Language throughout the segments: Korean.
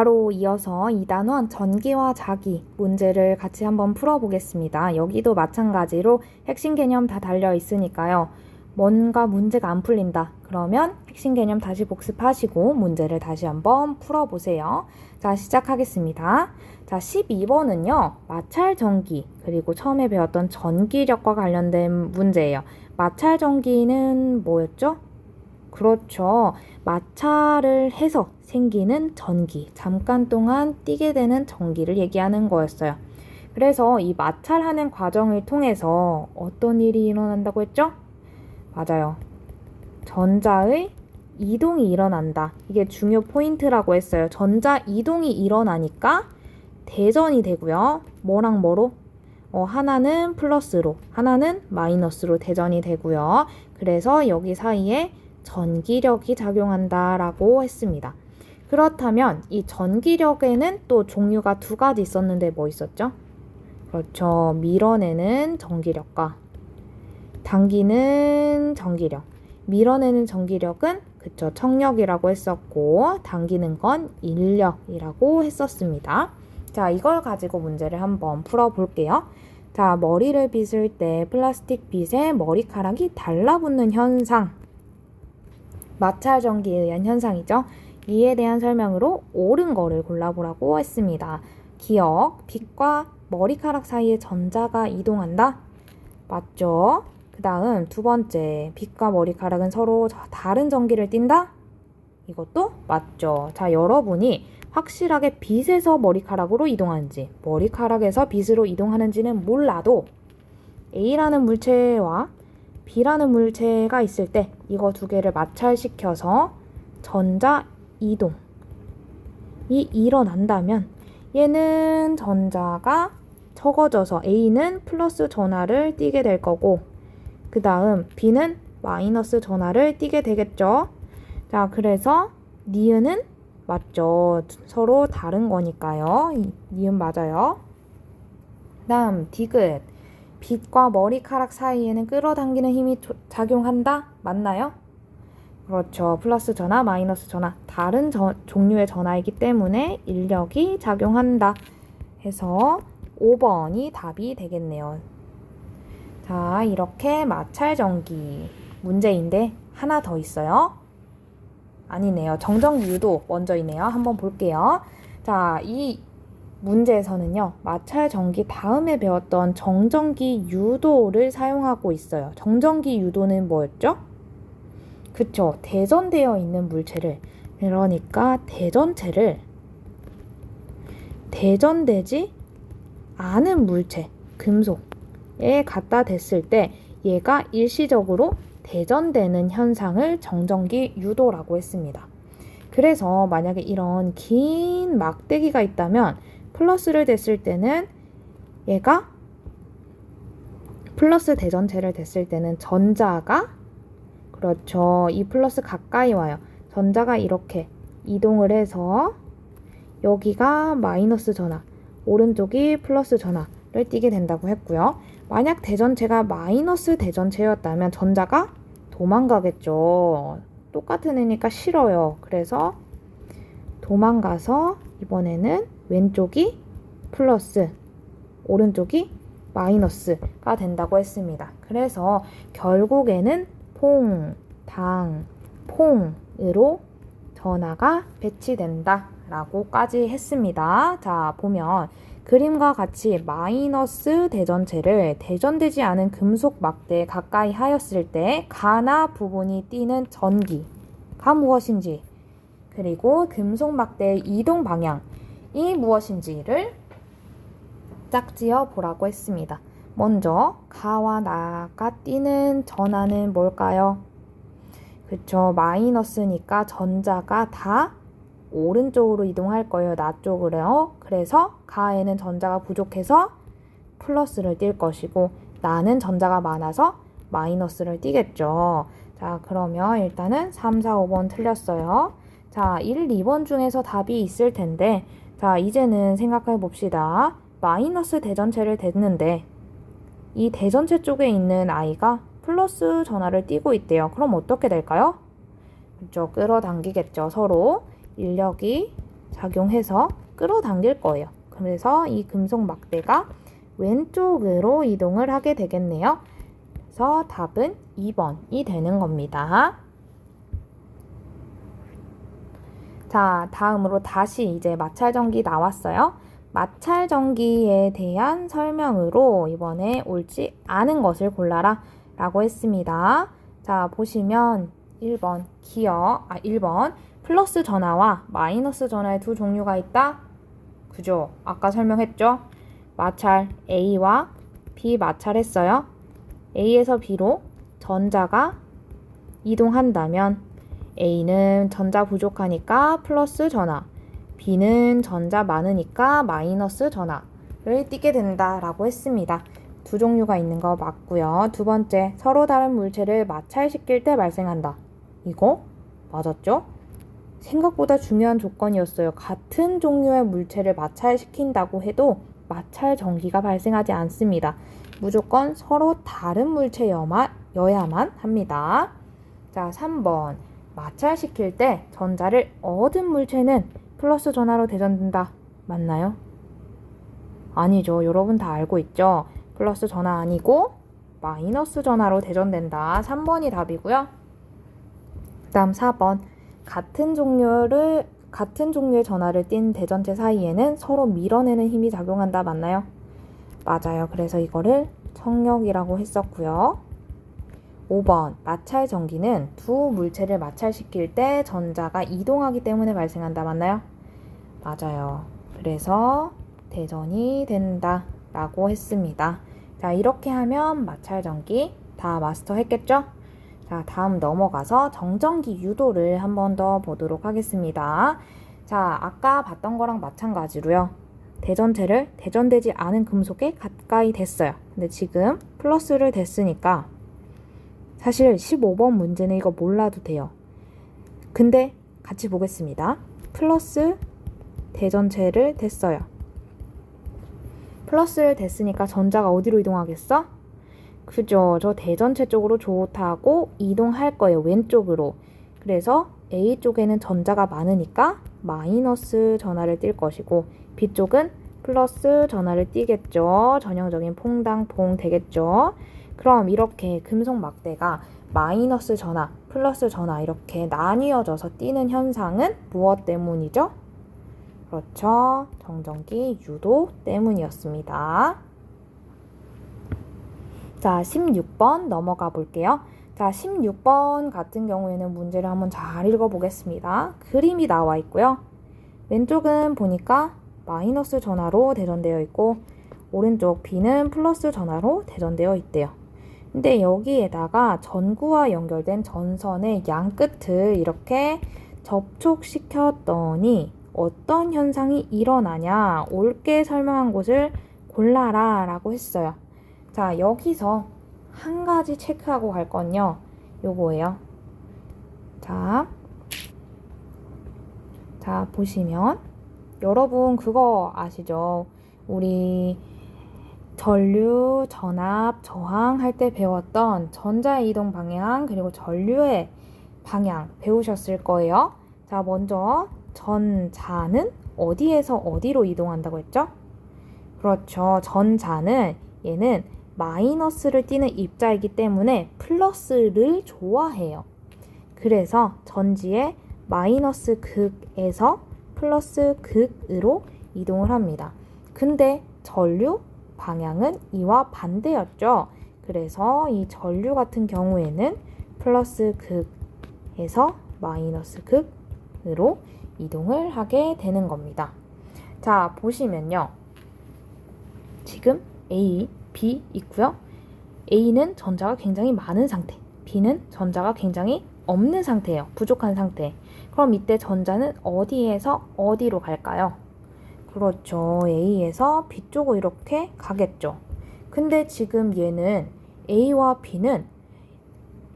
바로 이어서 2단원 전기와 자기 문제를 같이 한번 풀어보겠습니다. 여기도 마찬가지로 핵심 개념 다 달려 있으니까요. 뭔가 문제가 안 풀린다. 그러면 핵심 개념 다시 복습하시고 문제를 다시 한번 풀어보세요. 자, 시작하겠습니다. 자, 12번은요. 마찰 전기 그리고 처음에 배웠던 전기력과 관련된 문제예요. 마찰 전기는 뭐였죠? 그렇죠. 마찰을 해서 생기는 전기, 잠깐 동안 띄게 되는 전기를 얘기하는 거였어요. 그래서 이 마찰하는 과정을 통해서 어떤 일이 일어난다고 했죠? 맞아요. 전자의 이동이 일어난다. 이게 중요 포인트라고 했어요. 전자 이동이 일어나니까 대전이 되고요. 뭐랑 뭐로? 하나는 플러스로, 하나는 마이너스로 대전이 되고요. 그래서 여기 사이에 전기력이 작용한다라고 했습니다. 그렇다면 이 전기력에는 또 종류가 두 가지 있었는데 뭐 있었죠? 그렇죠. 밀어내는 전기력과 당기는 전기력. 밀어내는 전기력은 그쵸, 청력이라고 했었고 당기는 건 인력이라고 했었습니다. 자, 이걸 가지고 문제를 한번 풀어볼게요. 자, 머리를 빗을 때 플라스틱 빗에 머리카락이 달라붙는 현상. 마찰 전기에 의한 현상이죠. 이에 대한 설명으로 옳은 거를 골라보라고 했습니다. 기억, 빗과 머리카락 사이에 전자가 이동한다? 맞죠? 그 다음 두 번째, 빗과 머리카락은 서로 다른 전기를 띈다? 이것도 맞죠. 자, 여러분이 확실하게 빗에서 머리카락으로 이동하는지 머리카락에서 빗으로 이동하는지는 몰라도 A라는 물체와 B라는 물체가 있을 때 이거 두 개를 마찰시켜서 전자 이동이 일어난다면 얘는 전자가 적어져서 A는 플러스 전하를 띠게 될 거고 그 다음 B는 마이너스 전하를 띠게 되겠죠. 자, 그래서 니은은 맞죠. 서로 다른 거니까요. 니은 맞아요. 그 다음 디귿. 빗과 머리카락 사이에는 끌어당기는 힘이 작용한다? 맞나요? 그렇죠. 플러스 전하, 마이너스 전하. 다른 종류의 전하이기 때문에 인력이 작용한다. 해서 5번이 답이 되겠네요. 자, 이렇게 마찰 전기 문제인데 하나 더 있어요. 아니네요. 정전기 유도 먼저 있네요. 한번 볼게요. 자, 이 문제에서는요. 마찰 전기 다음에 배웠던 정전기 유도를 사용하고 있어요. 정전기 유도는 뭐였죠? 그쵸. 대전되어 있는 물체를, 그러니까 대전체를 대전되지 않은 물체, 금속에 갖다 댔을 때 얘가 일시적으로 대전되는 현상을 정전기 유도라고 했습니다. 그래서 만약에 이런 긴 막대기가 있다면 플러스를 댔을 때는 얘가 플러스 대전체를 댔을 때는 전자가 그렇죠. 이 플러스 가까이 와요. 전자가 이렇게 이동을 해서 여기가 마이너스 전하, 오른쪽이 플러스 전하를 띠게 된다고 했고요. 만약 대전체가 마이너스 대전체였다면 전자가 도망가겠죠. 똑같은 애니까 싫어요. 그래서 도망가서 이번에는 왼쪽이 플러스, 오른쪽이 마이너스가 된다고 했습니다. 그래서 결국에는 퐁, 당, 퐁으로 전하가 배치된다 라고까지 했습니다. 자, 보면 그림과 같이 마이너스 대전체를 대전되지 않은 금속 막대에 가까이 하였을 때 가나 부분이 띄는 전기가 무엇인지 그리고 금속 막대의 이동 방향이 무엇인지를 짝지어 보라고 했습니다. 먼저 가와 나가 띄는 전하는 뭘까요? 그쵸, 마이너스니까 전자가 다 오른쪽으로 이동할 거예요. 나 쪽으로요. 그래서 가에는 전자가 부족해서 플러스를 띌 것이고 나는 전자가 많아서 마이너스를 띠겠죠. 자, 그러면 일단은 3, 4, 5번 틀렸어요. 자, 1, 2번 중에서 답이 있을 텐데 자, 이제는 생각해 봅시다. 마이너스 대전체를 댔는데 이 대전체 쪽에 있는 아이가 플러스 전하를 띠고 있대요. 그럼 어떻게 될까요? 그렇죠. 끌어당기겠죠. 서로 인력이 작용해서 끌어당길 거예요. 그래서 이 금속 막대가 왼쪽으로 이동을 하게 되겠네요. 그래서 답은 2번이 되는 겁니다. 자, 다음으로 다시 이제 마찰전기 나왔어요. 마찰전기에 대한 설명으로 이번에 옳지 않은 것을 골라라 라고 했습니다. 자, 보시면 1번 1번 플러스 전하와 마이너스 전하의 두 종류가 있다. 그죠? 아까 설명했죠? 마찰 A와 B 마찰했어요. A에서 B로 전자가 이동한다면 A는 전자 부족하니까 플러스 전하, B는 전자 많으니까 마이너스 전하를 띠게 된다라고 했습니다. 두 종류가 있는 거 맞고요. 두 번째, 서로 다른 물체를 마찰시킬 때 발생한다. 이거 맞았죠? 생각보다 중요한 조건이었어요. 같은 종류의 물체를 마찰시킨다고 해도 마찰 전기가 발생하지 않습니다. 무조건 서로 다른 물체여야만 합니다. 자, 3번. 마찰시킬 때 전자를 얻은 물체는 플러스 전하로 대전된다. 맞나요? 아니죠. 여러분 다 알고 있죠? 플러스 전하 아니고 마이너스 전하로 대전된다. 3번이 답이고요. 그 다음 4번. 같은 종류의 전하를 띤 대전체 사이에는 서로 밀어내는 힘이 작용한다. 맞나요? 맞아요. 그래서 이거를 청력이라고 했었고요. 5번. 마찰 전기는 두 물체를 마찰시킬 때 전자가 이동하기 때문에 발생한다. 맞나요? 맞아요. 그래서 대전이 된다 라고 했습니다. 자, 이렇게 하면 마찰 전기 다 마스터 했겠죠? 자, 다음 넘어가서 정전기 유도를 한 번 더 보도록 하겠습니다. 자, 아까 봤던 거랑 마찬가지로요. 대전체를 대전되지 않은 금속에 가까이 댔어요. 근데 지금 플러스를 댔으니까 사실 15번 문제는 이거 몰라도 돼요. 근데 같이 보겠습니다. 플러스 대전체를 댔어요. 플러스를 댔으니까 전자가 어디로 이동하겠어? 그죠. 저 대전체 쪽으로 좋다고 이동할 거예요. 왼쪽으로. 그래서 A 쪽에는 전자가 많으니까 마이너스 전하를 띌 것이고 B쪽은 플러스 전하를 띠겠죠. 전형적인 퐁당퐁 되겠죠. 그럼 이렇게 금속 막대가 마이너스 전하, 플러스 전하 이렇게 나뉘어져서 띠는 현상은 무엇 때문이죠? 그렇죠. 정전기 유도 때문이었습니다. 자, 16번 넘어가 볼게요. 자, 16번 같은 경우에는 문제를 한번 잘 읽어보겠습니다. 그림이 나와 있고요. 왼쪽은 보니까 마이너스 전하로 대전되어 있고 오른쪽 B는 플러스 전하로 대전되어 있대요. 근데 여기에다가 전구와 연결된 전선의 양 끝을 이렇게 접촉시켰더니 어떤 현상이 일어나냐 옳게 설명한 곳을 골라라 라고 했어요. 자, 여기서 한 가지 체크하고 갈 건요. 요거예요. 자, 보시면 여러분 그거 아시죠? 우리 전류, 전압, 저항 할 때 배웠던 전자의 이동 방향 그리고 전류의 방향 배우셨을 거예요. 자, 먼저 전자는 어디에서 어디로 이동한다고 했죠? 그렇죠. 전자는 얘는 마이너스를 띠는 입자이기 때문에 플러스를 좋아해요. 그래서 전지의 마이너스 극에서 플러스 극으로 이동을 합니다. 근데 전류 방향은 이와 반대였죠. 그래서 이 전류 같은 경우에는 플러스 극에서 마이너스 극으로 이동을 하게 되는 겁니다. 자, 보시면요. 지금 A, B 있고요. A는 전자가 굉장히 많은 상태, B는 전자가 굉장히 없는 상태예요. 부족한 상태. 그럼 이때 전자는 어디에서 어디로 갈까요? 그렇죠. A에서 B 쪽으로 이렇게 가겠죠. 근데 지금 얘는 A와 B는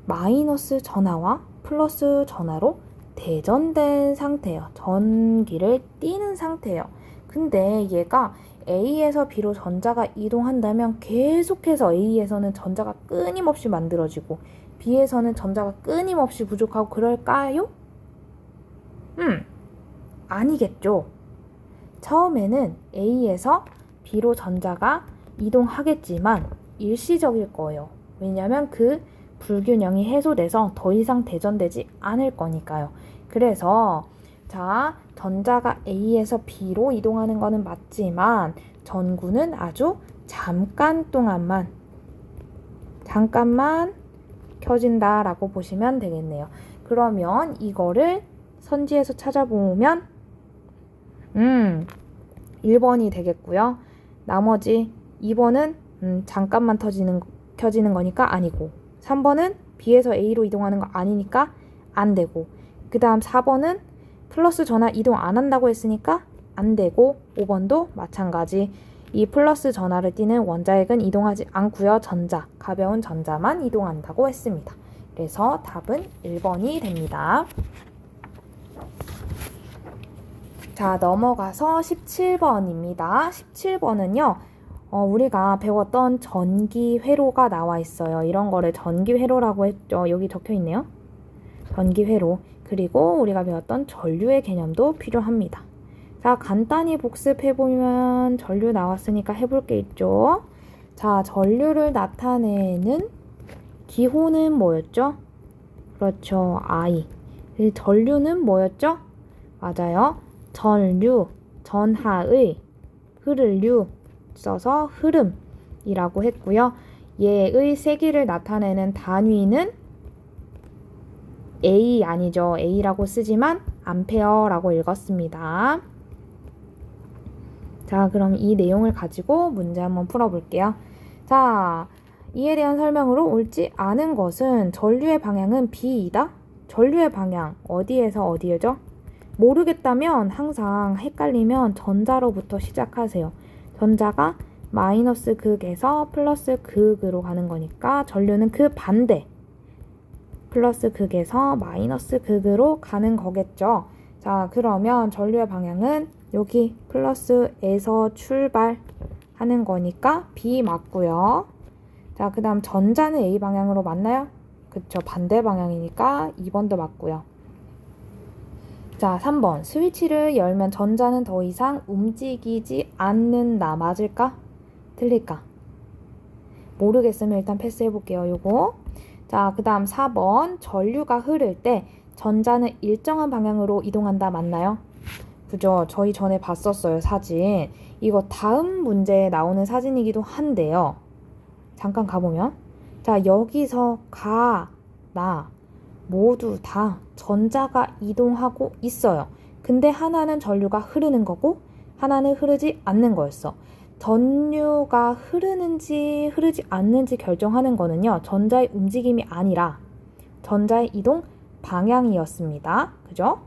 마이너스 전하와 플러스 전하로 대전된 상태예요. 전기를 띠는 상태예요. 근데 얘가 A에서 B로 전자가 이동한다면 계속해서 A에서는 전자가 끊임없이 만들어지고 B에서는 전자가 끊임없이 부족하고 그럴까요? 아니겠죠. 처음에는 A에서 B로 전자가 이동하겠지만 일시적일 거예요. 왜냐하면 그 불균형이 해소돼서 더 이상 대전되지 않을 거니까요. 그래서 자, 전자가 A에서 B로 이동하는 거는 맞지만 전구는 아주 잠깐만 켜진다라고 보시면 되겠네요. 그러면 이거를 선지에서 찾아보면 1번이 되겠고요. 나머지 2번은 잠깐만 켜지는 거니까 아니고, 3번은 B에서 A로 이동하는 거 아니니까 안 되고, 그 다음 4번은 플러스 전화 이동 안 한다고 했으니까 안 되고, 5번도 마찬가지. 이 플러스 전화를 띠는 원자핵은 이동하지 않고요. 가벼운 전자만 이동한다고 했습니다. 그래서 답은 1번이 됩니다. 자, 넘어가서 17번입니다. 17번은요. 우리가 배웠던 전기회로가 나와 있어요. 이런 거를 전기회로라고 했죠. 여기 적혀 있네요. 전기회로. 그리고 우리가 배웠던 전류의 개념도 필요합니다. 자, 간단히 복습해보면 전류 나왔으니까 해볼 게 있죠. 자, 전류를 나타내는 기호는 뭐였죠? 그렇죠. I. 전류는 뭐였죠? 맞아요. 전류, 전하의, 흐를 류 써서 흐름이라고 했고요. 얘의 세기를 나타내는 단위는 A 아니죠. A라고 쓰지만 암페어라고 읽었습니다. 자, 그럼 이 내용을 가지고 문제 한번 풀어볼게요. 자, 이에 대한 설명으로 옳지 않은 것은 전류의 방향은 B이다. 전류의 방향 어디에서 어디죠? 모르겠다면 항상 헷갈리면 전자로부터 시작하세요. 전자가 마이너스 극에서 플러스 극으로 가는 거니까 전류는 그 반대. 플러스 극에서 마이너스 극으로 가는 거겠죠. 자, 그러면 전류의 방향은 여기 플러스에서 출발하는 거니까 B 맞고요. 자, 그 다음 전자는 A 방향으로 맞나요? 그쵸, 반대 방향이니까 2번도 맞고요. 자, 3번. 스위치를 열면 전자는 더 이상 움직이지 않는다. 맞을까? 틀릴까? 모르겠으면 일단 패스해볼게요. 요거. 자, 그 다음 4번. 전류가 흐를 때 전자는 일정한 방향으로 이동한다. 맞나요? 그죠? 저희 전에 봤었어요. 사진. 이거 다음 문제에 나오는 사진이기도 한데요. 잠깐 가보면. 자, 여기서 가, 나. 모두 다 전자가 이동하고 있어요. 근데 하나는 전류가 흐르는 거고 하나는 흐르지 않는 거였어. 전류가 흐르는지 흐르지 않는지 결정하는 거는요. 전자의 움직임이 아니라 전자의 이동 방향이었습니다. 그죠?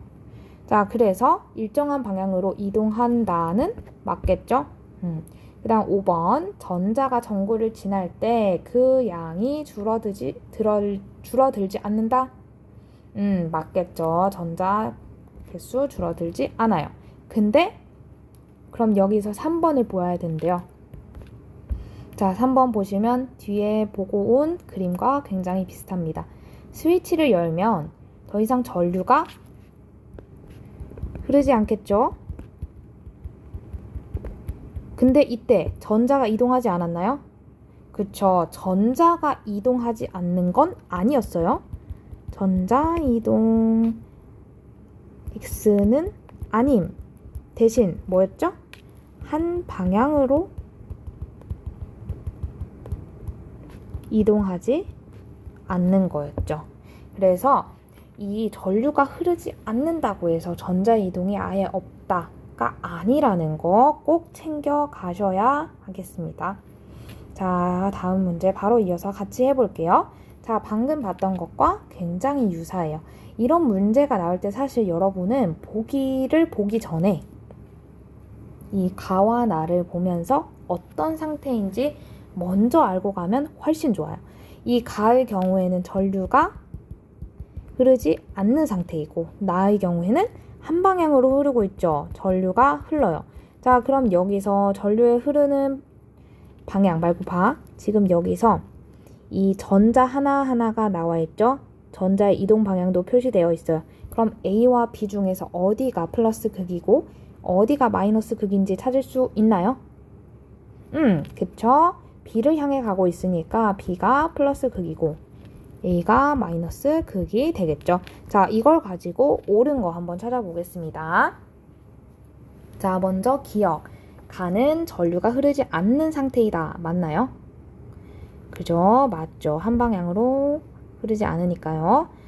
자, 그래서 일정한 방향으로 이동한다는 맞겠죠? 그 다음 5번. 전자가 전구를 지날 때 그 양이 줄어들지 않는다? 맞겠죠. 전자 개수 줄어들지 않아요. 근데 그럼 여기서 3번을 보아야 된대요. 자, 3번 보시면 뒤에 보고 온 그림과 굉장히 비슷합니다. 스위치를 열면 더 이상 전류가 흐르지 않겠죠? 근데 이때 전자가 이동하지 않았나요? 그쵸. 전자가 이동하지 않는 건 아니었어요. 전자 이동 X는 아님. 대신 뭐였죠? 한 방향으로 이동하지 않는 거였죠. 그래서 이 전류가 흐르지 않는다고 해서 전자 이동이 아예 없다가 아니라는 거 꼭 챙겨 가셔야 하겠습니다. 자, 다음 문제 바로 이어서 같이 해볼게요. 자, 방금 봤던 것과 굉장히 유사해요. 이런 문제가 나올 때 사실 여러분은 보기를 보기 전에 이 가와 나를 보면서 어떤 상태인지 먼저 알고 가면 훨씬 좋아요. 이 가의 경우에는 전류가 흐르지 않는 상태이고 나의 경우에는 한 방향으로 흐르고 있죠. 전류가 흘러요. 자, 그럼 여기서 전류의 흐르는 방향 말고 지금 여기서 이 전자 하나하나가 나와 있죠. 전자의 이동 방향도 표시되어 있어요. 그럼 그럼 A와 B 중에서 어디가 플러스 극이고 어디가 마이너스 극인지 찾을 수 있나요? 그쵸? B를 향해 가고 있으니까 B가 플러스 극이고 A가 마이너스 극이 되겠죠. 자, 이걸 가지고 옳은 거 한번 찾아보겠습니다. 자, 먼저 기억. 가는 전류가 흐르지 않는 상태이다. 맞나요? 그죠? 맞죠. 한 방향으로 흐르지 않으니까요.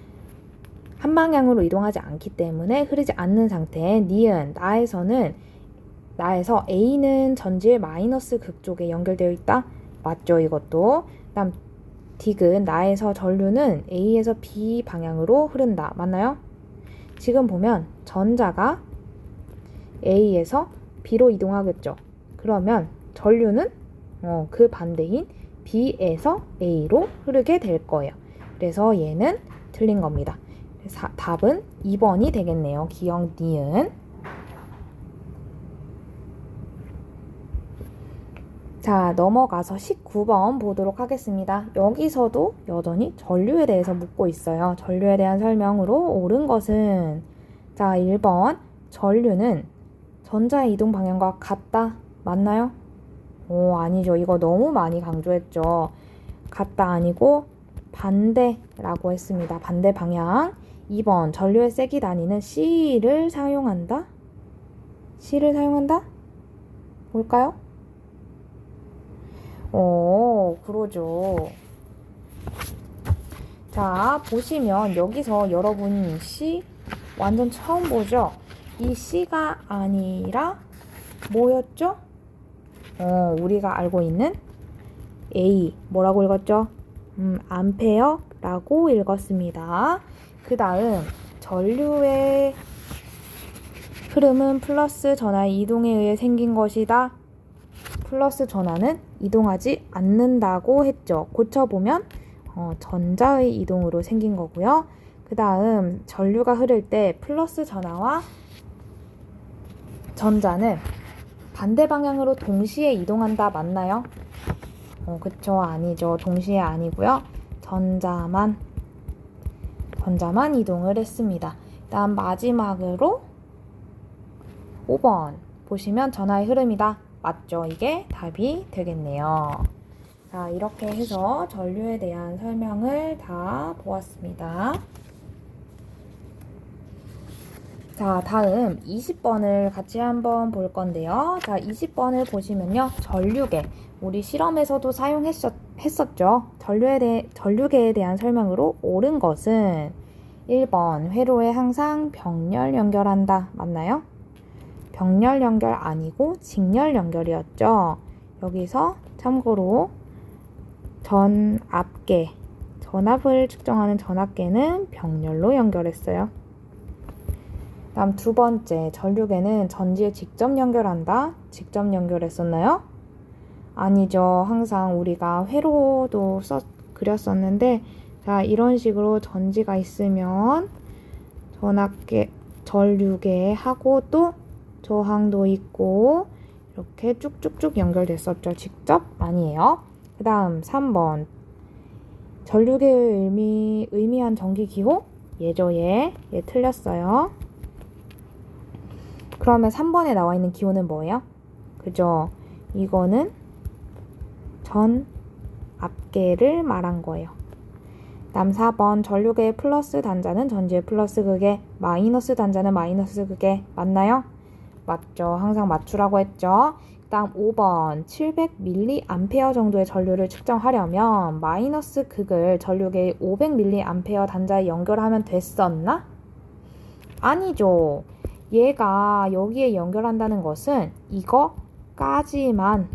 한 방향으로 이동하지 않기 때문에 흐르지 않는 상태. 니은, 나에서 A는 전지의 마이너스 극 쪽에 연결되어 있다. 맞죠, 이것도. 다음 딕은 나에서 전류는 A에서 B 방향으로 흐른다. 맞나요? 지금 보면 전자가 A에서 B로 이동하겠죠. 그러면 전류는 그 반대인 B에서 A로 흐르게 될 거예요. 그래서 얘는 틀린 겁니다. 답은 2번이 되겠네요. 기억 니은. 자, 넘어가서 19번 보도록 하겠습니다. 여기서도 여전히 전류에 대해서 묻고 있어요. 전류에 대한 설명으로 옳은 것은 자, 1번 전류는 전자의 이동 방향과 같다. 맞나요? 아니죠. 이거 너무 많이 강조했죠. 같다 아니고 반대라고 했습니다. 반대 방향. 2번 전류의 세기 단위는 C를 사용한다? C를 사용한다? 뭘까요? 그러죠. 자, 보시면 여기서 여러분 C 완전 처음 보죠? 이 C가 아니라 뭐였죠? 우리가 알고 있는 A 뭐라고 읽었죠? 암페어라고 읽었습니다. 그 다음 전류의 흐름은 플러스 전하의 이동에 의해 생긴 것이다. 플러스 전하는 이동하지 않는다고 했죠. 고쳐보면 전자의 이동으로 생긴 거고요. 그 다음 전류가 흐를 때 플러스 전하와 전자는 반대 방향으로 동시에 이동한다. 맞나요? 그쵸. 아니죠. 동시에 아니고요. 전자만 이동을 했습니다. 다음 마지막으로 5번 보시면 전하의 흐름이다. 맞죠? 이게 답이 되겠네요. 자, 이렇게 해서 전류에 대한 설명을 다 보았습니다. 자, 다음 20번을 같이 한번 볼 건데요. 자, 20번을 보시면요. 전류계. 우리 실험에서도 사용했었죠. 전류계에 대한 설명으로 옳은 것은 1번 회로에 항상 병렬 연결한다. 맞나요? 병렬 연결 아니고 직렬 연결이었죠. 여기서 참고로 전압을 측정하는 전압계는 병렬로 연결했어요. 다음 두 번째, 전류계는 전지에 직접 연결한다. 직접 연결했었나요? 아니죠. 항상 우리가 회로도 그렸었는데, 자, 이런 식으로 전지가 있으면 전류계 하고 또 저항도 있고 이렇게 쭉쭉쭉 연결됐었죠. 직접 아니에요. 그 다음 3번 전류계의 의미한 전기기호 얘죠. 얘 틀렸어요. 그러면 3번에 나와 있는 기호는 뭐예요? 그죠? 이거는 전압계를 말한 거예요. 다음 4번 전류계의 플러스 단자는 전지의 플러스 극에, 마이너스 단자는 마이너스 극에. 맞나요? 맞죠. 항상 맞추라고 했죠. 다음 5번 700mA 정도의 전류를 측정하려면 마이너스 극을 전류계의 500mA 단자에 연결하면 됐었나? 아니죠. 얘가 여기에 연결한다는 것은 이거까지만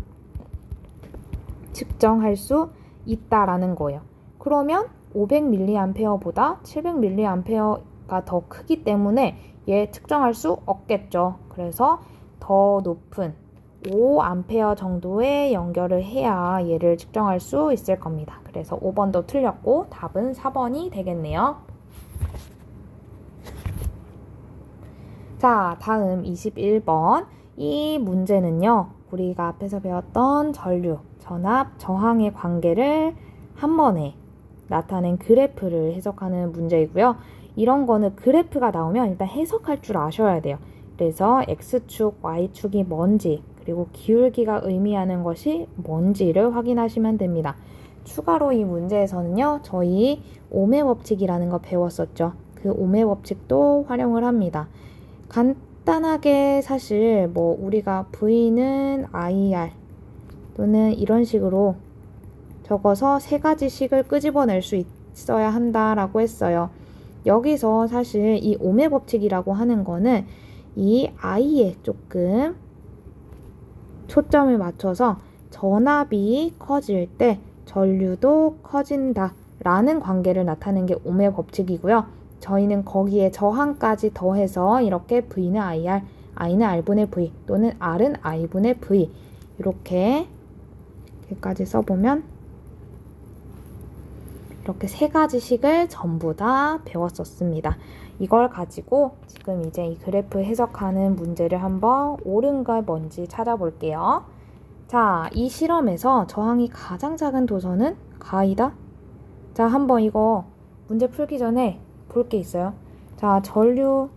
측정할 수 있다라는 거예요. 그러면 500mA보다 700mA가 더 크기 때문에 얘 측정할 수 없겠죠. 그래서 더 높은 5A 정도의 연결을 해야 얘를 측정할 수 있을 겁니다. 그래서 5번도 틀렸고 답은 4번이 되겠네요. 자, 다음 21번. 이 문제는요, 우리가 앞에서 배웠던 전류, 전압, 저항의 관계를 한 번에 나타낸 그래프를 해석하는 문제이고요. 이런 거는 그래프가 나오면 일단 해석할 줄 아셔야 돼요. 그래서 X축, Y축이 뭔지, 그리고 기울기가 의미하는 것이 뭔지를 확인하시면 됩니다. 추가로 이 문제에서는요, 저희 오메 법칙이라는 거 배웠었죠. 그 오메 법칙도 활용을 합니다. 간단하게 사실 뭐 우리가 V는 IR 또는 이런 식으로 적어서 세 가지 식을 끄집어낼 수 있어야 한다라고 했어요. 여기서 사실 이 오메 법칙이라고 하는 거는 이 I에 조금 초점을 맞춰서 전압이 커질 때 전류도 커진다 라는 관계를 나타내는 게 오메 법칙이고요. 저희는 거기에 저항까지 더해서 이렇게 V는 IR, I는 R분의 V 또는 R은 I분의 V 이렇게까지 써보면 이렇게 세 가지 식을 전부 다 배웠었습니다. 이걸 가지고 지금 이제 이 그래프 해석하는 문제를 한번 옳은 걸 뭔지 찾아볼게요. 자, 이 실험에서 저항이 가장 작은 도선은 가이다. 자, 한번 이거 문제 풀기 전에 볼 게 있어요. 자, 전류,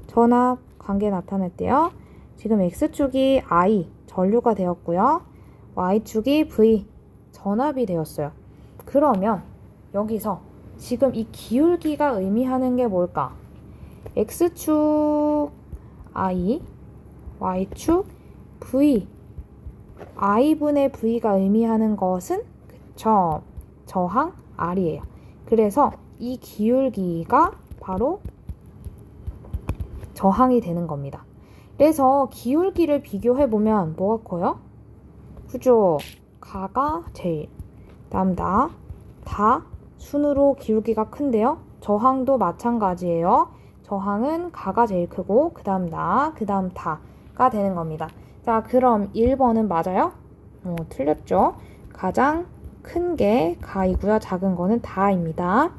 전압 관계 나타냈대요. 지금 X축이 I, 전류가 되었고요. Y축이 V, 전압이 되었어요. 그러면 여기서 지금 이 기울기가 의미하는 게 뭘까? X축 I, Y축 V, I분의 V가 의미하는 것은 그쵸? 저항 R이에요. 그래서 이 기울기가 바로 저항이 되는 겁니다. 그래서 기울기를 비교해보면 뭐가 커요? 그죠? 가가 제일, 다음 다 순으로 기울기가 큰데요. 저항도 마찬가지예요. 저항은 가가 제일 크고 그 다음 그 다음 다가 되는 겁니다. 자, 그럼 1번은 맞아요? 틀렸죠. 가장 큰 게 가이고요. 작은 거는 다입니다.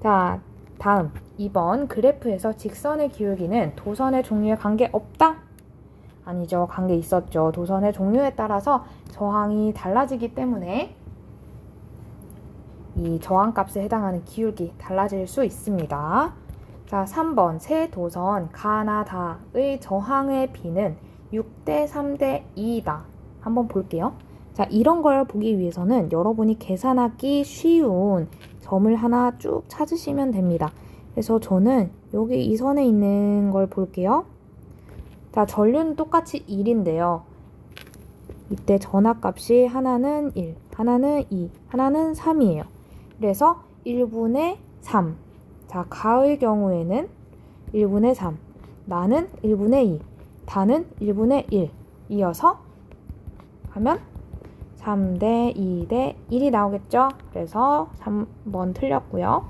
자, 다음 2번 그래프에서 직선의 기울기는 도선의 종류에 관계없다? 아니죠. 관계 있었죠. 도선의 종류에 따라서 저항이 달라지기 때문에 이 저항값에 해당하는 기울기 달라질 수 있습니다. 자, 3번 세 도선 가나 다의 저항의 비는 6대 3대 2이다. 한번 볼게요. 자, 이런 걸 보기 위해서는 여러분이 계산하기 쉬운 점을 하나 쭉 찾으시면 됩니다. 그래서 저는 여기 이 선에 있는 걸 볼게요. 자, 전류는 똑같이 1인데요. 이때 전압값이 하나는 1, 하나는 2, 하나는 3이에요. 그래서 1분의 3. 자, 가의 경우에는 1분의 3, 나는 1분의 2, 다는 1분의 1 이어서 하면 3대 2대 1이 나오겠죠? 그래서 3번 틀렸고요.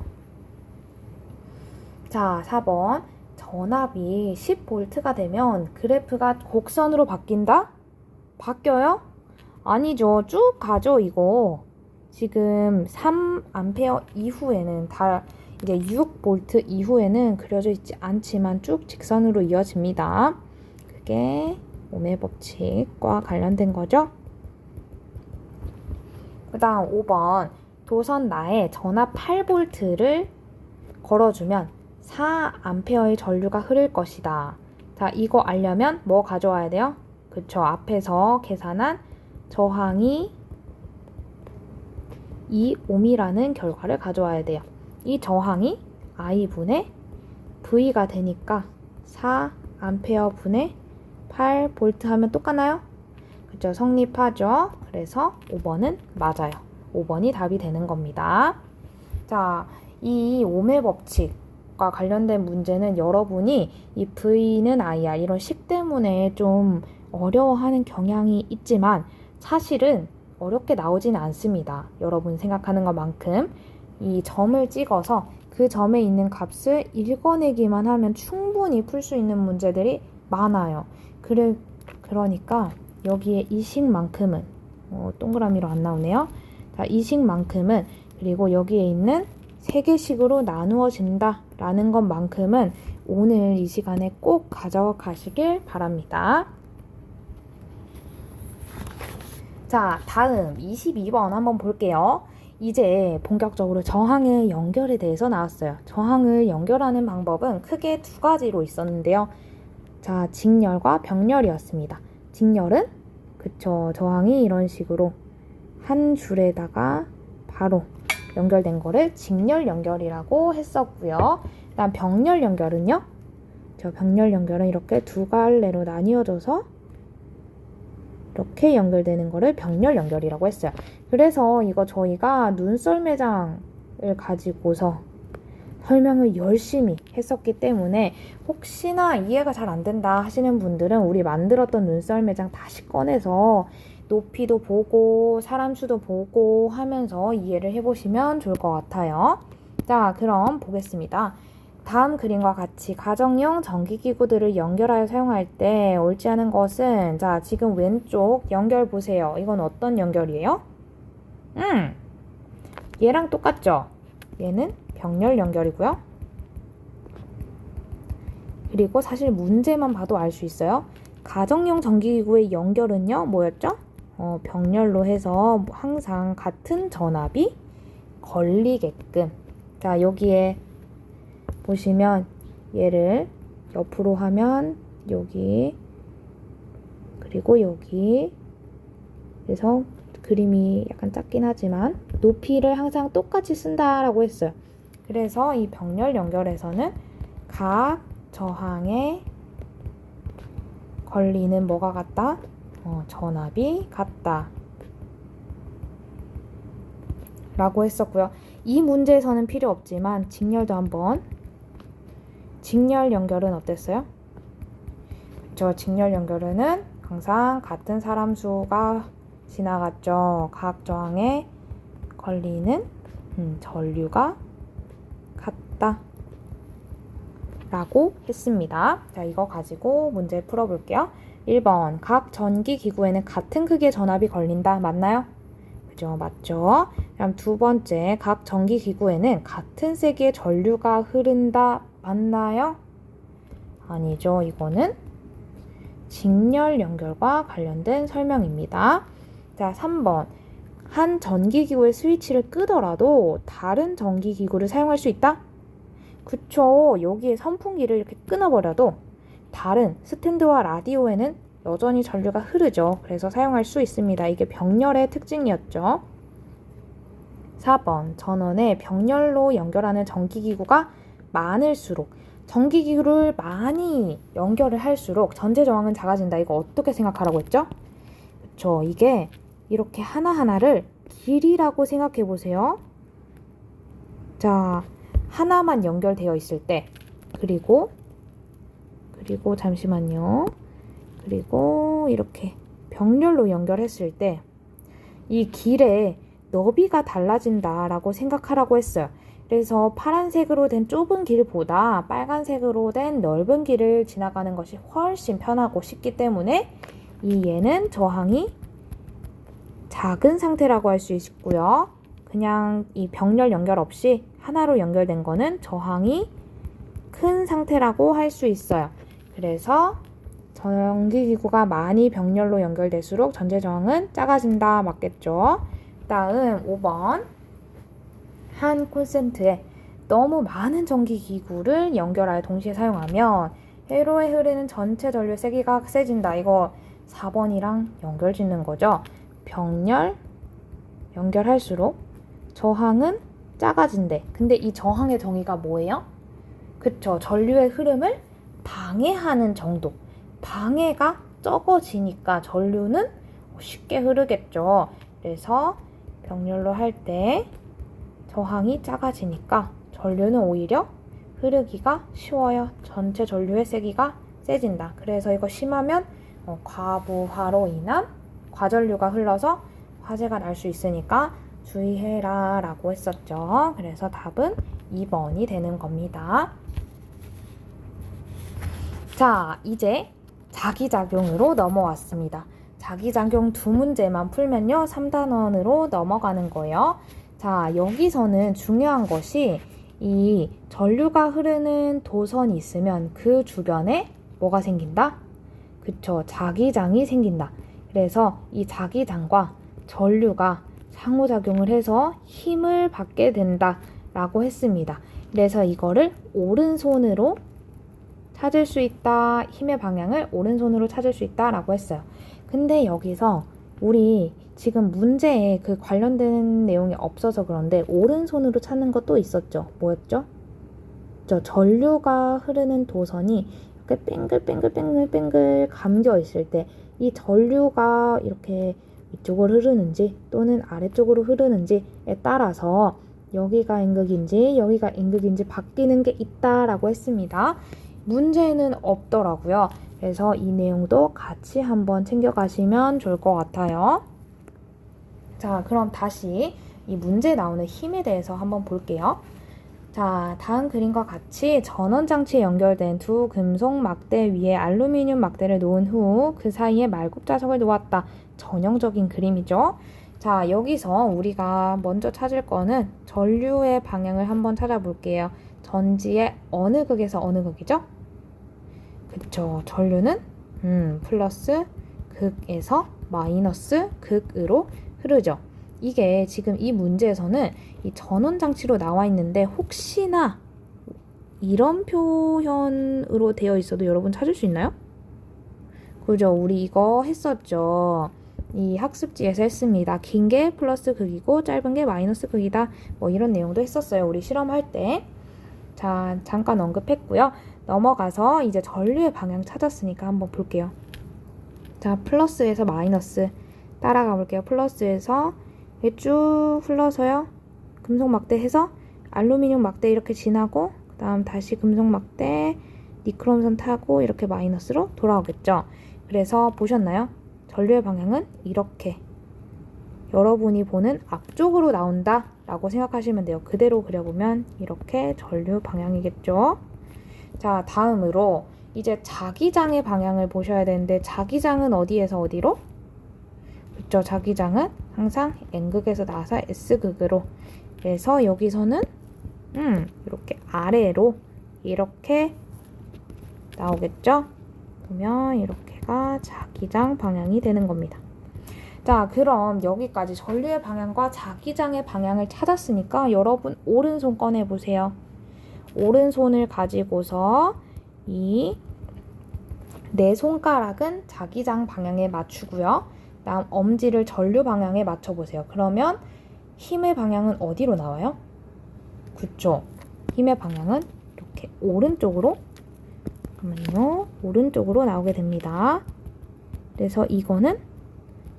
자, 4번 전압이 10V가 되면 그래프가 곡선으로 바뀐다? 바뀌어요? 아니죠. 쭉 가죠, 이거. 지금 3A 이후에는 이제 6V 이후에는 그려져 있지 않지만 쭉 직선으로 이어집니다. 그게 오메 법칙과 관련된 거죠. 그 다음 5번 도선 나에 전압 8V를 걸어주면 4A의 전류가 흐를 것이다. 자, 이거 알려면 뭐 가져와야 돼요? 그쵸, 앞에서 계산한 저항이 2ohm이라는 결과를 가져와야 돼요. 이 저항이 I분의 V가 되니까 4A 분의 8V 하면 똑같나요? 그쵸, 성립하죠. 그래서 5번은 맞아요. 5번이 답이 되는 겁니다. 자, 이 오메 법칙과 관련된 문제는 여러분이 이 V는 IR 이런 식 때문에 좀 어려워하는 경향이 있지만 사실은 어렵게 나오지는 않습니다. 여러분 생각하는 것만큼 이 점을 찍어서 그 점에 있는 값을 읽어내기만 하면 충분히 풀 수 있는 문제들이 많아요. 그러니까 여기에 이 식만큼은 동그라미로 안 나오네요. 자, 이 식만큼은 그리고 여기에 있는 3개씩으로 나누어진다 라는 것만큼은 오늘 이 시간에 꼭 가져가시길 바랍니다. 자, 다음 22번 한번 볼게요. 이제 본격적으로 저항의 연결에 대해서 나왔어요. 저항을 연결하는 방법은 크게 두 가지로 있었는데요. 자, 직렬과 병렬이었습니다. 직렬은 그쵸, 저항이 이런 식으로 한 줄에다가 바로 연결된 거를 직렬 연결이라고 했었고요. 그다음 병렬 연결은요. 저 병렬 연결은 이렇게 두 갈래로 나뉘어져서 이렇게 연결되는 거를 병렬 연결이라고 했어요. 그래서 이거 저희가 눈썰매장을 가지고서 설명을 열심히 했었기 때문에 혹시나 이해가 잘 안 된다 하시는 분들은 우리 만들었던 눈썰매장 다시 꺼내서 높이도 보고 사람 수도 보고 하면서 이해를 해보시면 좋을 것 같아요. 자, 그럼 보겠습니다. 다음 그림과 같이 가정용 전기기구들을 연결하여 사용할 때 옳지 않은 것은, 자, 지금 왼쪽 연결 보세요. 이건 어떤 연결이에요? 얘랑 똑같죠? 얘는 병렬 연결이고요. 그리고 사실 문제만 봐도 알 수 있어요. 가정용 전기기구의 연결은요, 뭐였죠? 병렬로 해서 항상 같은 전압이 걸리게끔. 자, 여기에 보시면 얘를 옆으로 하면 여기, 그리고 여기, 그래서 그림이 약간 작긴 하지만 높이를 항상 똑같이 쓴다라고 했어요. 그래서 이 병렬 연결에서는 각 저항에 걸리는 뭐가 같다? 전압이 같다 라고 했었고요. 이 문제에서는 필요 없지만 직렬도 한번. 직렬 연결은 어땠어요? 저 직렬 연결은 항상 같은 사람 수가 지나갔죠. 각 저항에 걸리는 전류가 같다 라고 했습니다. 자, 이거 가지고 문제 풀어볼게요. 1번, 각 전기기구에는 같은 크기의 전압이 걸린다. 맞나요? 그죠? 맞죠? 그럼 두 번째, 각 전기기구에는 같은 세기의 전류가 흐른다. 맞나요? 아니죠. 이거는 직렬 연결과 관련된 설명입니다. 자, 3번. 한 전기기구의 스위치를 끄더라도 다른 전기기구를 사용할 수 있다? 그쵸. 여기에 선풍기를 이렇게 끊어버려도 다른 스탠드와 라디오에는 여전히 전류가 흐르죠. 그래서 사용할 수 있습니다. 이게 병렬의 특징이었죠. 4번. 전원에 병렬로 연결하는 전기기구가 많을수록, 전기기구를 많이 연결을 할수록 전체 저항은 작아진다. 이거 어떻게 생각하라고 했죠? 그쵸. 이게 이렇게 하나하나를 길이라고 생각해 보세요. 자, 하나만 연결되어 있을 때, 그리고 잠시만요. 그리고 이렇게 병렬로 연결했을 때 이 길의 너비가 달라진다라고 생각하라고 했어요. 그래서 파란색으로 된 좁은 길보다 빨간색으로 된 넓은 길을 지나가는 것이 훨씬 편하고 쉽기 때문에 이 얘는 저항이 작은 상태라고 할 수 있고요. 그냥 이 병렬 연결 없이 하나로 연결된 거는 저항이 큰 상태라고 할 수 있어요. 그래서 전기기구가 많이 병렬로 연결될수록 전체 저항은 작아진다. 맞겠죠? 다음 5번. 한 콘센트에 너무 많은 전기기구를 연결하여 동시에 사용하면 회로에 흐르는 전체 전류의 세기가 세진다. 이거 4번이랑 연결 짓는 거죠. 병렬 연결할수록 저항은 작아진대. 근데 이 저항의 정의가 뭐예요? 그쵸. 전류의 흐름을 방해하는 정도. 방해가 적어지니까 전류는 쉽게 흐르겠죠. 그래서 병렬로 할 때 저항이 작아지니까 전류는 오히려 흐르기가 쉬워요. 전체 전류의 세기가 세진다. 그래서 이거 심하면 과부하로 인한 과전류가 흘러서 화재가 날 수 있으니까 주의해라 라고 했었죠. 그래서 답은 2번이 되는 겁니다. 자, 이제 자기작용으로 넘어왔습니다. 자기작용 두 문제만 풀면요, 3단원으로 넘어가는 거예요. 자, 여기서는 중요한 것이 이 전류가 흐르는 도선이 있으면 그 주변에 뭐가 생긴다? 그쵸, 자기장이 생긴다. 그래서 이 자기장과 전류가 상호작용을 해서 힘을 받게 된다라고 했습니다. 그래서 이거를 오른손으로 찾을 수 있다. 힘의 방향을 오른손으로 찾을 수 있다라고 했어요. 근데 여기서 우리 지금 문제에 그 관련된 내용이 없어서 그런데 오른손으로 찾는 것도 있었죠. 뭐였죠? 저 전류가 흐르는 도선이 이렇게 뱅글뱅글 감겨 있을 때 이 전류가 이렇게 이쪽으로 흐르는지 또는 아래쪽으로 흐르는지에 따라서 여기가 N극인지 여기가 N극인지 바뀌는 게 있다라고 했습니다. 문제는 없더라고요. 그래서 이 내용도 같이 한번 챙겨가시면 좋을 것 같아요. 자, 그럼 다시 이 문제에 나오는 힘에 대해서 한번 볼게요. 자, 다음 그림과 같이 전원장치에 연결된 두 금속 막대 위에 알루미늄 막대를 놓은 후 그 사이에 말굽자석을 놓았다. 전형적인 그림이죠. 자, 여기서 우리가 먼저 찾을 거는 전류의 방향을 한번 찾아볼게요. 전지의 어느 극에서 어느 극이죠? 그쵸. 전류는 플러스 극에서 마이너스 극으로 흐르죠. 이게 지금 이 문제에서는 이 전원장치로 나와 있는데 혹시나 이런 표현으로 되어 있어도 여러분 찾을 수 있나요? 그죠? 우리 이거 했었죠. 이 학습지에서 했습니다. 긴 게 플러스 극이고 짧은 게 마이너스 극이다. 뭐 이런 내용도 했었어요. 우리 실험할 때. 자, 잠깐 언급했고요. 넘어가서 이제 전류의 방향 찾았으니까 한번 볼게요. 자, 플러스에서 마이너스 따라가 볼게요. 플러스에서 쭉 흘러서요. 금속 막대 해서 알루미늄 막대 이렇게 지나고 그 다음 다시 금속 막대 니크롬선 타고 이렇게 마이너스로 돌아오겠죠. 그래서 보셨나요? 전류의 방향은 이렇게 여러분이 보는 앞쪽으로 나온다 라고 생각하시면 돼요. 그대로 그려보면 이렇게 전류 방향이겠죠. 자, 다음으로 이제 자기장의 방향을 보셔야 되는데 자기장은 어디에서 어디로? 그쵸, 자기장은 항상 N극에서 나와서 S극으로. 그래서 여기서는 이렇게 아래로 이렇게 나오겠죠. 그러면 이렇게가 자기장 방향이 되는 겁니다. 자, 그럼 여기까지 전류의 방향과 자기장의 방향을 찾았으니까 여러분 오른손 꺼내보세요. 오른손을 가지고서 이 네 손가락은 자기장 방향에 맞추고요. 다음 엄지를 전류 방향에 맞춰보세요. 그러면 힘의 방향은 어디로 나와요? 그쵸? 힘의 방향은 이렇게 오른쪽으로 잠깐만요. 오른쪽으로 나오게 됩니다. 그래서 이거는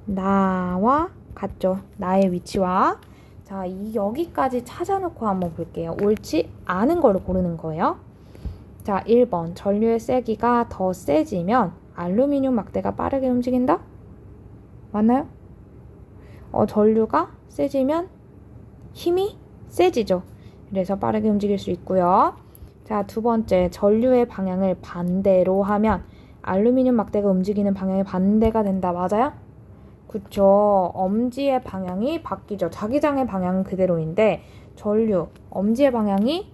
나와 같죠? 나의 위치와. 자, 여기까지 찾아놓고 한번 볼게요. 옳지 않은 걸로 고르는 거예요. 자, 1번. 전류의 세기가 더 세지면 알루미늄 막대가 빠르게 움직인다? 맞나요? 전류가 세지면 힘이 세지죠. 그래서 빠르게 움직일 수 있고요. 자, 두 번째. 전류의 방향을 반대로 하면 알루미늄 막대가 움직이는 방향이 반대가 된다. 맞아요? 그쵸. 엄지의 방향이 바뀌죠. 자기장의 방향은 그대로인데 전류, 엄지의 방향이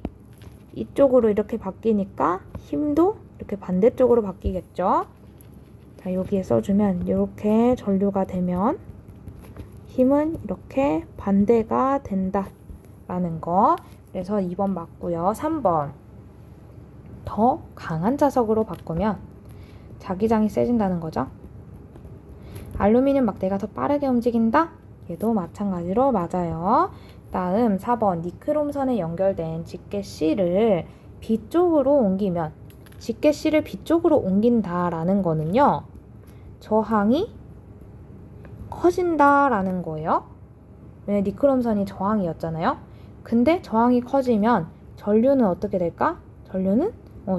이쪽으로 이렇게 바뀌니까 힘도 이렇게 반대쪽으로 바뀌겠죠. 자, 여기에 써주면 이렇게 전류가 되면 힘은 이렇게 반대가 된다라는 거. 그래서 2번 맞고요. 3번. 더 강한 자석으로 바꾸면 자기장이 세진다는 거죠. 알루미늄 막대가 더 빠르게 움직인다? 얘도 마찬가지로 맞아요. 다음 4번. 니크롬선에 연결된 집게실을 B쪽으로 옮기면 집게실을 B쪽으로 옮긴다라는 거는요. 저항이 커진다라는 거예요. 왜냐면 니크롬선이 저항이었잖아요. 근데 저항이 커지면 전류는 어떻게 될까? 전류는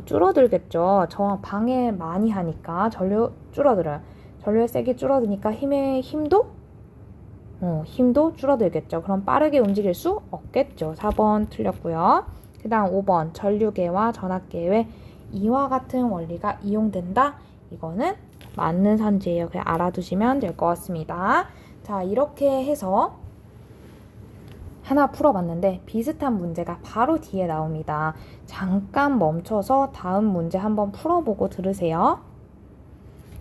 줄어들겠죠. 저항 방해 많이 하니까 전류 줄어들어요. 전류의 세기 줄어드니까 힘도 줄어들겠죠. 그럼 빠르게 움직일 수 없겠죠. 4번 틀렸고요. 그 다음 5번. 전류계와 전압계에 이와 같은 원리가 이용된다. 이거는 맞는 산지예요. 그냥 알아두시면 될 것 같습니다. 자, 이렇게 해서 하나 풀어봤는데 비슷한 문제가 바로 뒤에 나옵니다. 잠깐 멈춰서 다음 문제 한번 풀어보고 들으세요.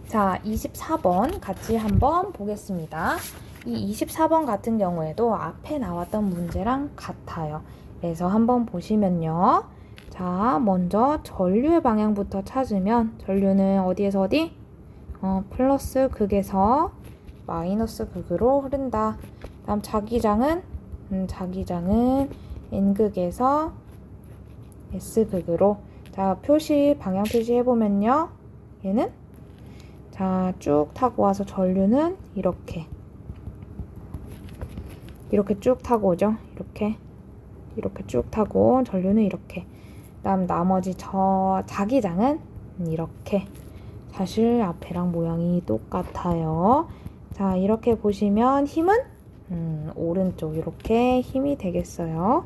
자, 24번 같이 한번 보겠습니다. 이 24번 같은 경우에도 앞에 나왔던 문제랑 같아요. 그래서 한번 보시면요. 자, 먼저 전류의 방향부터 찾으면 전류는 어디에서 어디? 플러스 극에서 마이너스 극으로 흐른다. 다음 자기장은 N극에서 S극으로. 자, 방향 표시 해보면요. 얘는 자, 쭉 타고 와서 전류는 이렇게 쭉 타고 오죠. 이렇게 쭉 타고 전류는 이렇게. 그다음 나머지 자기장은 이렇게. 사실 앞에랑 모양이 똑같아요. 자, 이렇게 보시면 힘은 오른쪽 이렇게 힘이 되겠어요.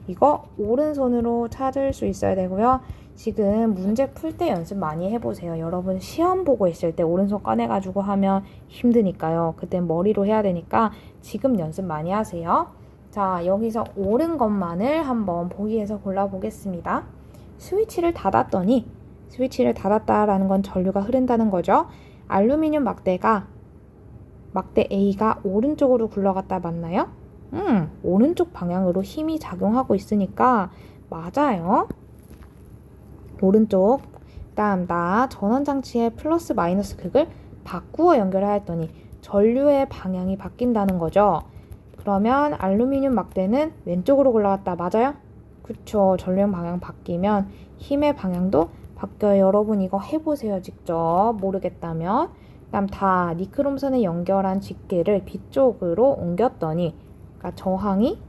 이거 오른손으로 찾을 수 있어야 되고요. 지금 문제 풀 때 연습 많이 해보세요. 여러분 시험 보고 있을 때 오른손 꺼내가지고 하면 힘드니까요. 그땐 머리로 해야 되니까 지금 연습 많이 하세요. 자, 여기서 옳은 것만을 한번 보기에서 골라보겠습니다. 스위치를 닫았다라는 건 전류가 흐른다는 거죠. 알루미늄 막대 A가 오른쪽으로 굴러갔다 맞나요? 오른쪽 방향으로 힘이 작용하고 있으니까 맞아요. 오른쪽. 다음 전원장치의 플러스 마이너스 극을 바꾸어 연결해야 했더니 전류의 방향이 바뀐다는 거죠. 그러면 알루미늄 막대는 왼쪽으로 굴러갔다 맞아요? 그쵸. 전류의 방향 바뀌면 힘의 방향도 바뀌어요. 여러분 이거 해보세요. 직접 모르겠다면. 그다음 니크롬선에 연결한 집게를 B쪽으로 옮겼더니 그러니까 저항이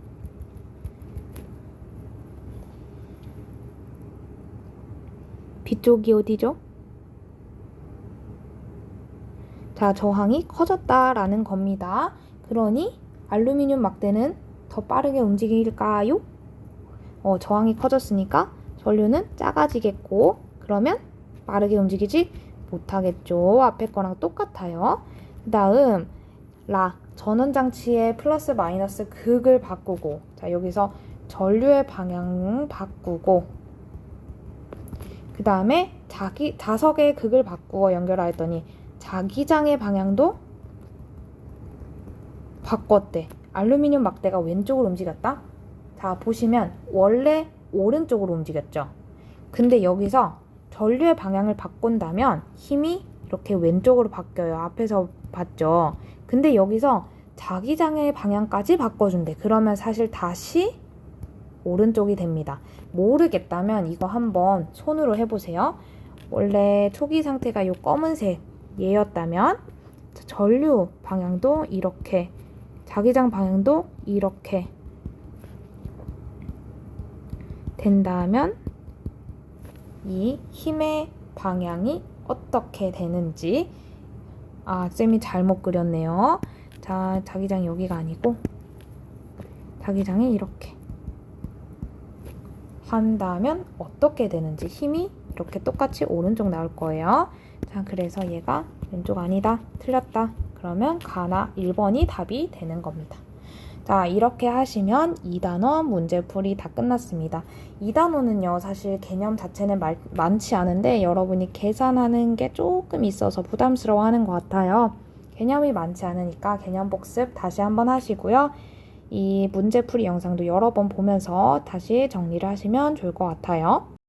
B쪽이 어디죠? 자, 저항이 커졌다라는 겁니다. 그러니 알루미늄 막대는 더 빠르게 움직일까요? 저항이 커졌으니까 전류는 작아지겠고 그러면 빠르게 움직이지 못하겠죠. 앞에 거랑 똑같아요. 그 다음 전원장치의 플러스 마이너스 극을 바꾸고 자, 여기서 전류의 방향 바꾸고 그 다음에 자석의 극을 바꾸어 연결하였더니 자기장의 방향도 바꿨대. 알루미늄 막대가 왼쪽으로 움직였다. 자, 보시면 원래 오른쪽으로 움직였죠. 근데 여기서 전류의 방향을 바꾼다면 힘이 이렇게 왼쪽으로 바뀌어요. 앞에서 봤죠. 근데 여기서 자기장의 방향까지 바꿔준대. 그러면 사실 다시 오른쪽이 됩니다. 모르겠다면 이거 한번 손으로 해보세요. 원래 초기 상태가 이 검은색 얘였다면 전류 방향도 이렇게 자기장 방향도 이렇게 된다면 이 힘의 방향이 어떻게 되는지 쌤이 잘못 그렸네요. 자, 자기장이 여기가 아니고 자기장이 이렇게 한다면 어떻게 되는지 힘이 이렇게 똑같이 오른쪽 나올 거예요. 자, 그래서 얘가 왼쪽 아니다. 틀렸다. 그러면 가나 1번이 답이 되는 겁니다. 자, 이렇게 하시면 2단원 문제풀이 다 끝났습니다. 2단원은요, 사실 개념 자체는 많지 않은데 여러분이 계산하는 게 조금 있어서 부담스러워하는 것 같아요. 개념이 많지 않으니까 개념 복습 다시 한번 하시고요. 이 문제풀이 영상도 여러 번 보면서 다시 정리를 하시면 좋을 것 같아요.